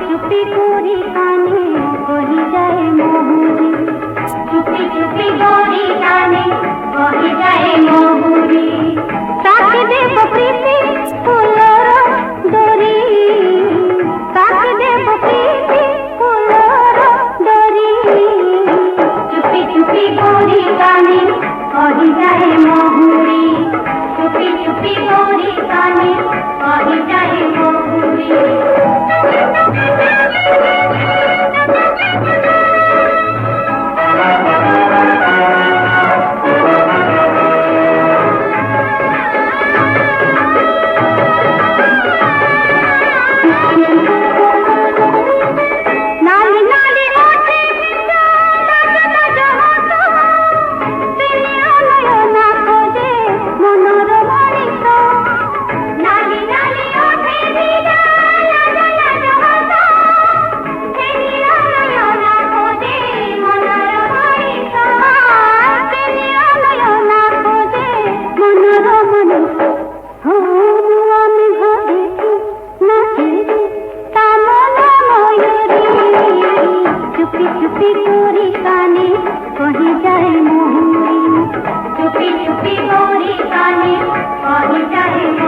चुपी गोरी काने कही जाए मोहुरी, चुपी चुपी गोरी काने कही जाए मोहुरी। साथ देव प्रीति फूलर डोरी, साथ देव प्रीति फूलर डोरी। चुपी चुपी गोरी काने कही जाए मोहुरी, चुपी चुपी गोरी काने कही जाए मोहुरी। चुपी गोरी काने कही जाए मोहुरी, चुपी चुपी गोरी काने कही जाए।